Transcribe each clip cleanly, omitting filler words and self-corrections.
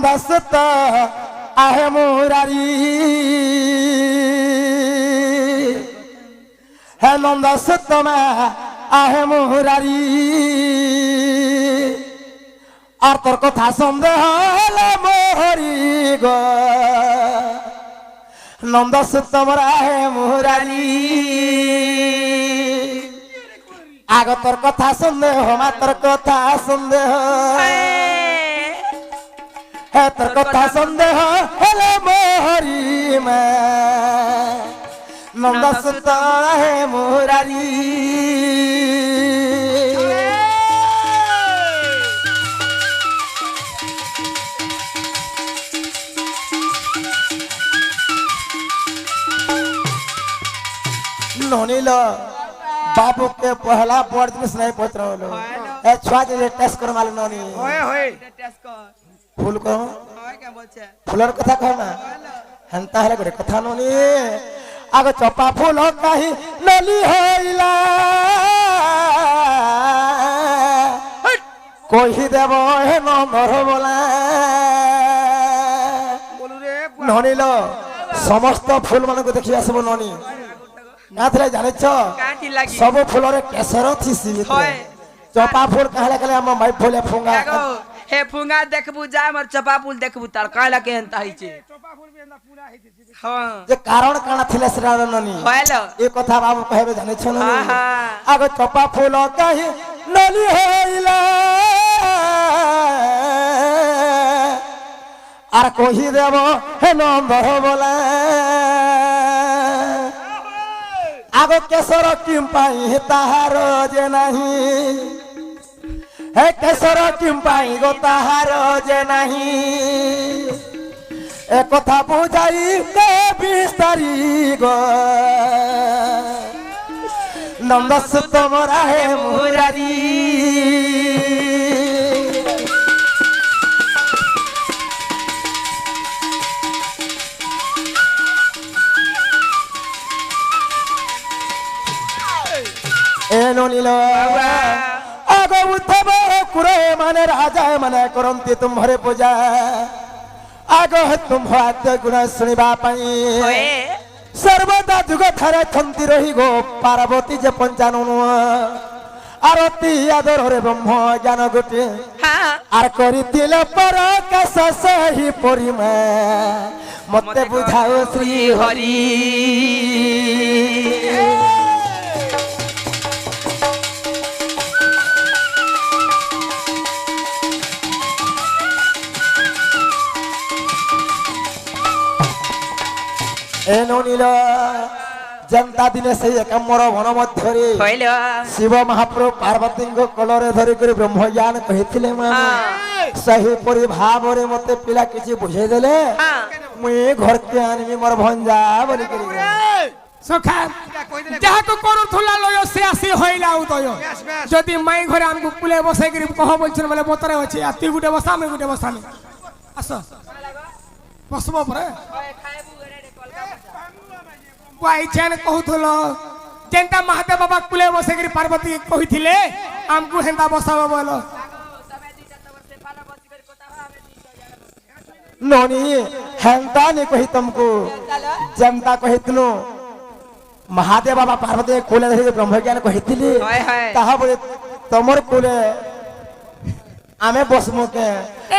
नंदसुत आहे मुरारी है नंदसुत में आहे मुरारी और तोर कथा सन्देह हले मोहरी गो नंदसुत मोरा है मुरारी आग तोर कथा सन्देह मा तोर कथा सन्देह है तोर कथा सन्देह हले मोहरी में नंदसुत है मुरारी नोनी लो बाबू के पहला बोर्ड में नहीं पहुंच रहा लो ए छुआ जे टेस्ट कर मालूम नोनी होए होए टेस्ट कर फूल को होए क्या बोलछे फूलर कथा कह ना हंता है गोरे कथा नोनी आगो चपा फूल काही नली होइला कोही देबो हे नंबर बोला बोलू रे नोनी लो समस्त फूल मन को देखि आसबो नोनी नाथले जाने छ काटी लागी सब फूलरे केसर थिसी होय चपा फूल कहले कहले हम माई फूले फुंगा देखो हे फुंगा देखबू जा मर चपा फूल देखबू तार काला के हंता हिचे चपा फूल भी ना पूरा हिचे हां जे कारण काना थिले श्रावण ननी होयलो ए कथा बाबू कहबे जाने छ ननी हां आगो चपा फूल कहि नली होइला आर कोही देबो हे नंबर बोला आगो केसर किम पाई ताहार जे नहीं हे केसर किम पाई गो ताहार जे नहीं ए कथा बुझाई के बिस्तारी गो नंदसुत मोरा है मुरारी नीलो आगो उद्धव कुरे माने राजा माने करंती तुम्हारे पूजा आगो तुम हाथ गुण सुनिबा पाई सर्वदा जुग थारे थंती रही गो पार्वती जे पंचानन आरती आदर रे ब्रह्म ज्ञान गोटे आर करितिले पर कस सही परिमा मते बुझाओ श्री हरि एनोनीला जनता दिने से एकमर वन मध्यरे शिव महाप्रभु पार्वती को कलरे धरि कर ब्रह्म ज्ञान कहिथिले माने सही परि भाव रे मते पिला किछि बुझे देले मुई घर के आनमी मोर भंजा बोली करी सखा जहा को करू थुला लयो से आसी होइला उदय जदी माई घरे हमकु कुले बसाई करी कह बोलछन बोले बोतरे अछि आती गुटे बसा में गुटे बसा में आस बसबो परे वाई चैन कहूथलो जेंता महादेव बाबा कुले बसे करी पार्वती कहिथिले हमकु हेंदा बसाबो बोलो नोनी हेंता ने कहि तुमको जनता कहितनो महादेव बाबा पार्वती कुले धरि ब्रह्म ज्ञान कहिथिले ताहा बोले तमर कुले आमे बसमो के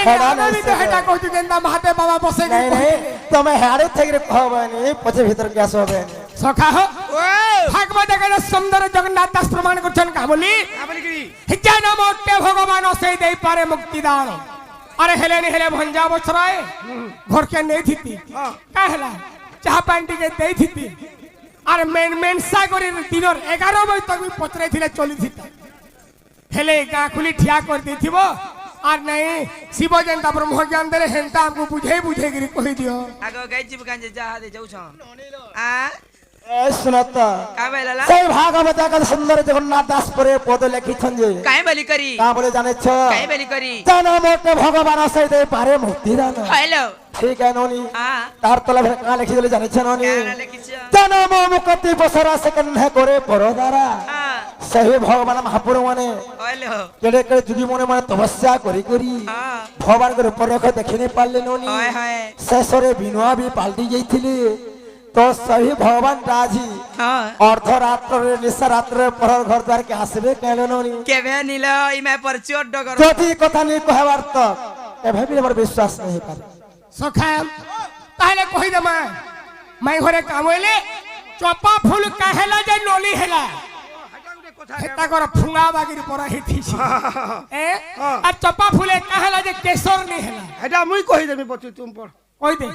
हेडा नहीं तो हेडा कहू जेंता महादेव बाबा बसे नहीं नहीं तमे हारे थेगरे कहबनी पछे भीतर के आसबे सखा हो भागवत के सुंदर जगन्नाथ दास प्रमाण करछन का बोली हिजा नाम ओटे भगवान से दे पारे मुक्ति दान अरे हेले नहीं हेले भंजा बछराए घर के नहीं थीती कहला चाह पांटी के दे थीती अरे मेन सागरी दिनर 11 बजे तक भी पचरे थिले चली थीता हेले गा खुली ठिया कर देथिबो आर नहीं शिव जनता ब्रह्म ज्ञान दे हेंता हमको बुझे बुझे गिरी कहि दियो आगो गैजिब गंजे जहा दे जाऊ छ आ ए सुनता का बेला से भागवत का सुंदर जगन्नाथ दास परे पद लिखिथन जे काहे बलि करी का बोले जाने छ काहे बलि करी जना मोटे भगवान से दे पारे मुक्ति दान हेलो ঠিক আছে ননি হ্যাঁ তার তলা ভেড়া কাঁ লিখে দিলে জানিছ ননি কেন লিখিছ জনম মুকতি বসরা সেকেন্ড করে পরদারা হ্যাঁ সেই ভগবান মহাপুর মানে হইলো কেড়ে কেড়ে যুগি মনে মানে তপস্যা করি করি হ্যাঁ ভগবান রূপ রেখ দেখিনি পারলে ননি হয় হয় শেষরে বিনুয়া বি পাল্টি যাইଥିଲେ তো সেই ভগবান রাজি হ্যাঁ অর্ধরাত্রে নিশা রাত্রে পরর ঘর দ্বার কে আসবে কেন ননি কেবে নিল ইমে পর চোর ডগর যদি কথা নেই কহবার তো এভাবে भी আমার বিশ্বাস नहीं পারে সখা তাহলে কই দে মাই ঘরে কামইলে চপা ফুল কাহেলা যে নলি হেলা হেতা কর ফুঙা বাগির পরা হেতিছি এ আর চপা ফুলে কাহেলা যে কেশর নি হেলা এটা মুই কহি দেবি বচু তুম পড় কই দে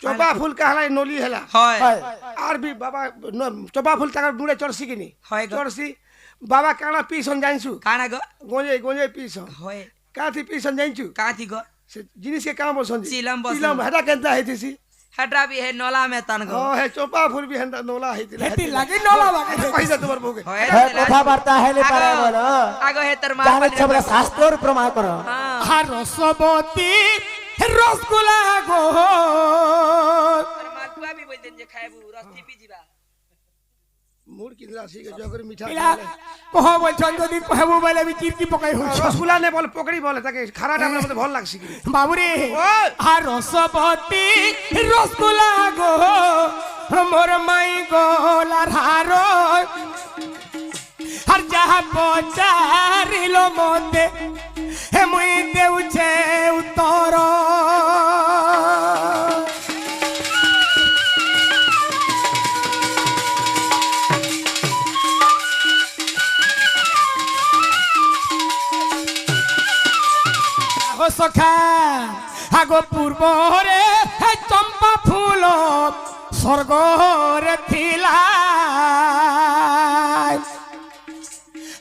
চপা ফুল কাহলাই নলি হেলা হয় হয় আর বি বাবা চপা ফুল তাকার মুড়ে চড়ছি কিনি হয় গো। চড়ছি বাবা কানা পিছন জানিছু কানা গো গঞ্জে গঞ্জে পিছন হয় কাথি পিছন জানিছু কাতি গো সে জিনিসকে কাম বসন চিলম বসন। চিলম হেটা কেনতা হেতিছি হেটা বি হে নলা মে তান গো ও হে চপা ফুল বি হেনতা নলা হেতিলা হেতি লাগি নলা বাগে কহি দে তোমার বউকে হয় হ্যাঁ কথা বার্তা হেলে পারে বলো আগো হে তোর মা জানে ছবরা শাস্ত্র প্রমাণ করো হ্যাঁ আর রসবতী রসগোল্লা গো তোর মা তুয়া বি বলতেন যে খাইবু রস্তি পি জিবা মুড় কিনলা সিকে জগরে মিঠা ইলা কহ বলছন যদি কহবু বলে আমি চিরকি পকাই হইছ রসগুলা নে বল পকড়ি বলে তাকে খারাটা আমার মধ্যে ভাল লাগছে কিনি বাবুরে ওই! আর রসবতী রসগোল্লা গো মোর মাই গোলার হার আর যাহা পচারিল মতে হে মুই দেউছে উত্তর ও সখা আগো পূর্বরে হে চম্পা ফুল স্বর্গরে থিলা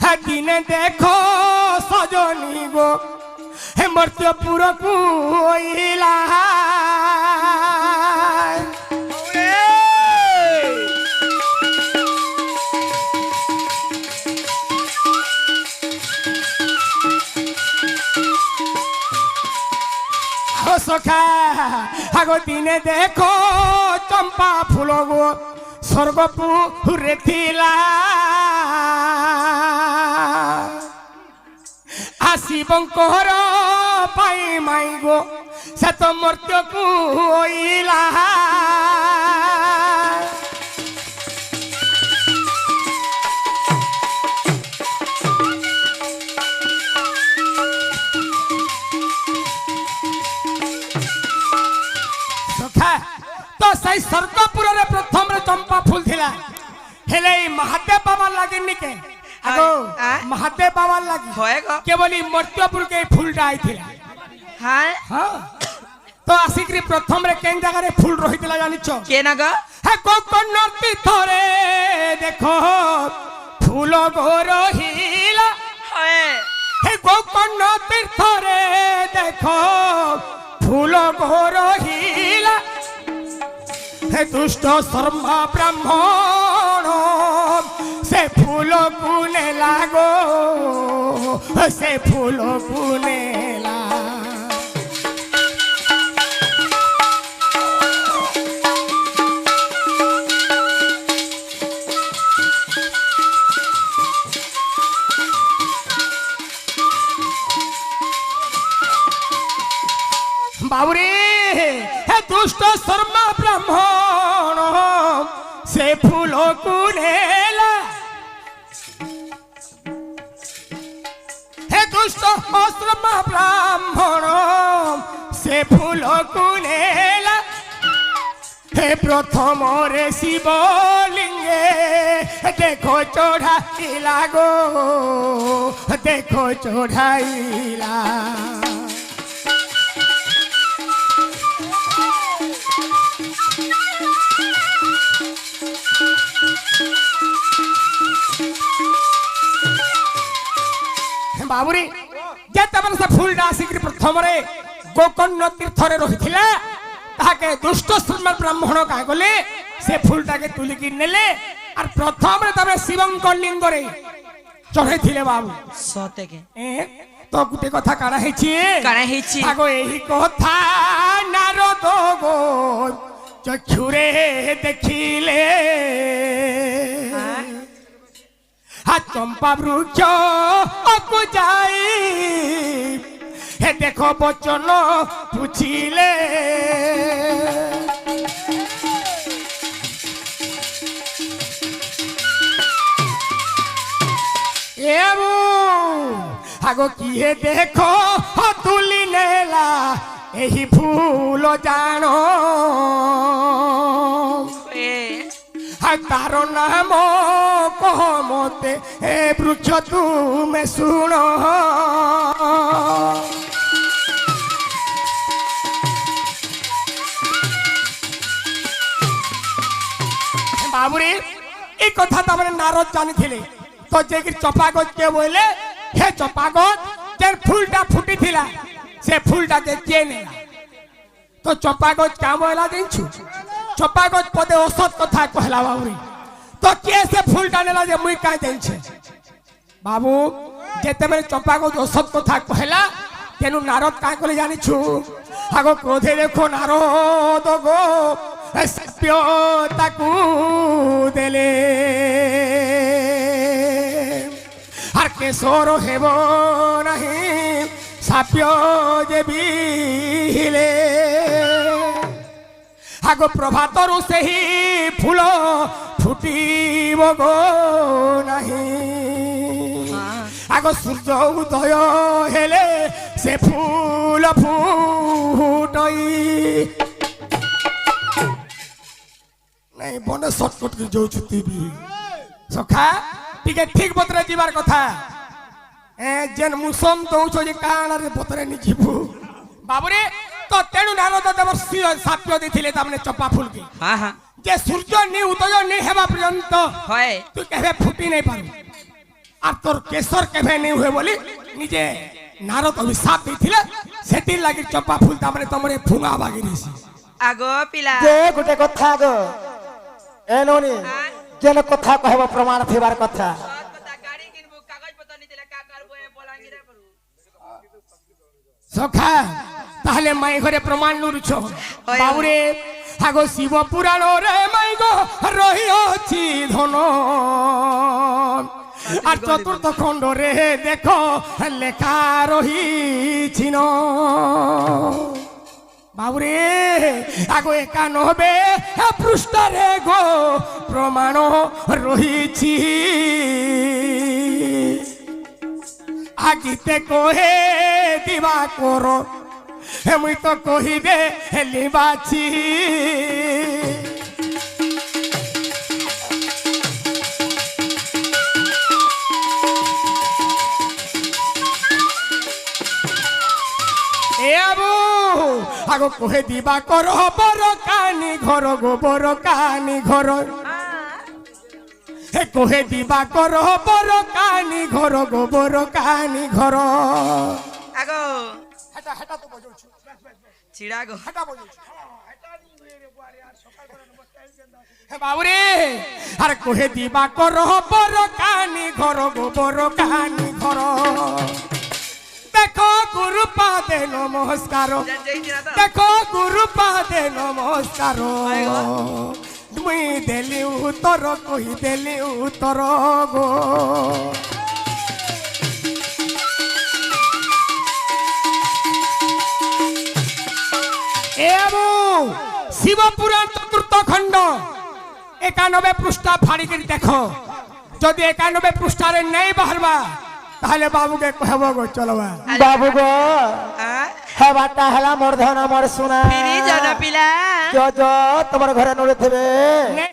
হে দিনে দেখো সজনী গো হে মর্ত্যপুর কুইলা ও সখা আগো দিনে দেখো চম্পা ফুল গো স্বর্গপুরে থিলা আসিবঙ্কর পাই মাই গো সে তো মর্ত্য কুইলা সখা তো সেই স্বর্গপুরের প্রথম চম্পা ফুল থিলা হেলে মহাদেব বাবার লাগেন নিকে আগো হ্যাঁ? মহাদেব বাবার লাগি হয় গো কেবলি মর্ত্যপুর কে ফুলটা আইଥିଲା হ্যাঁ হ্যাঁ তো আসিকি প্রথম রে কেন জায়গায় ফুল রহিতলা জানিছ কে না গো হে কোকন তীর্থরে দেখো ফুল গো রহিলা হয় হে কোকন তীর্থরে দেখো ফুল গো রহিলা হে দুষ্ট শর্মা ব্রাহ্মণ সে ফুল কুনে লাগো সে ফুল কুনে বাবুরে হে দুষ্ট শর্মা ব্রাহ্মণ সে ফুল কুনেলা হে দুষ্ট শর্মা ব্রাহ্মণ সে ফুল কুনেলা হে প্রথমরে শিবলিঙ্গে দেখো চড়াইলা গো দেখো চড়াইলা বাবুরে যেତେବେଳେ ସେ ফুলটা আসিকি প্রথমরে গোকর্ণ তীর্থরে রহিଥିଲା তাকে দুষ্ট শর্মা ব্রাহ্মণ কা গলে সে ফুলটাকে তুলিকি নেলে আর প্রথমরে তবে শিবঙ্ক লিঙ্গরে চড়াইছিলে বাবু সতে কে তো গোটে কথা কাଣା ହେଇଛି কানা ହେଇଛି আগো এই কথা গো চক্ষুরে দেখিলে চম্পা বৃক্ষ অকু যাই হে দেখো বচন পুছিলে আগ কিয়ে দেখো তুলি নেলা এই ফুল জান তার নাম কহ মতে এ বৃক্ষ তুমি শুণ বাবুরে এই কথা তারপরে নারদ জানিଥିଲେ তো যে চপা গছ কে বলে হে চপা গছ যে ফুলটা ফুটি থিলা সে ফুলটাকে কে নেলা তো চপা গছ কাম হলা দিনছু চপা গছ পদে ঔষধ কথা কহলা বাবুরে তো কে সে ফুলটা নেলা যে মুই কাই দেনছে বাবু যেতেবেলে চপা গছ ঔষধ কথা কহলা তেনু নারদ কাই কলে জানিছু আগ ক্রোধে দেখো নারদ গো সত্য তাকু দেলে আর কেশর হেব নাহি সাপ্য যে বিলে আগ প্রভাতরু সেই ফুল ফুটিব গো নাহি আগ সূর্য উদয় হেলে সে ফুল ফুটই নাই বনে শর্টকট করে যাচ্ছু তুই বি সখা টিকে ঠিক বতরে যাবার কথা যেন মুসম দৌছ যে কাণারে বতরে নি ଯିବୁ বাবুরে তো তেণু নারদ দেব সাপ্য দিছিলে তামনে চপা ফুলকে হ্যাঁ হ্যাঁ যে সূর্য নি উদয় নি হেবা পর্যন্ত হয় তুই কেবে ফুটি নাই পারু আর তোর কেশর কেবে নি হুয়ে বলি নিজে নারদ অভিশাপ দিছিলে সেটির লাগি চপা ফুল তামনে তমরে ফুঙা বাগি দিছি আগ পিলা যে গোটে কথা গো এ ননি যেন কথা কহব প্রমাণ থিবার কথা গাড়ি কিনবো কাগজ পত্র নিতে কা করবো এ বলাঙ্গিরে করু সখা তাহলে মাই ঘরে প্রমাণ নুরুছ বাবুরে আগো শিব পুরাণ রে মাই গো রহিছি ধন আর চতুর্থ খণ্ড রে দেখো লেখা রহিছি ন বাবুরে আগো 91 পৃষ্ঠারে গো প্রমাণ রহিছি আগিতে কহে দিবা কর মুই তো কহিবে লিবাছি আগ কহে দিবা কর বর কানি ঘর গো বর কানি ঘর হে কহে দিবা কর বর কানি ঘর গো বর কানি ঘর আগো হেটা হেটা তো বজাউছ চিড়া গো হেটা বজাউছ হে বাবুরে আর কহে দিবা কর বর কানি ঘর গো বর কানি ঘর দেখো গুরু পাদে নমস্কার দেখো গুরু পাদে নমস্কার মুই দেলি উত্তর কহি দেলি উত্তর গো শিব পুরাণ চতুর্থ খণ্ড 91 পৃষ্ঠা ফাড়ি করে দেখো যদি 91 পৃষ্ঠারে নেই বাহারবা তাহলে বাবুকে কহব গো চলবা বাবু গো হেবাটা হেলা মোর ধন মোর সোনা ফিরি জানা পিলা তোমার ঘরে নড়ে থাকবে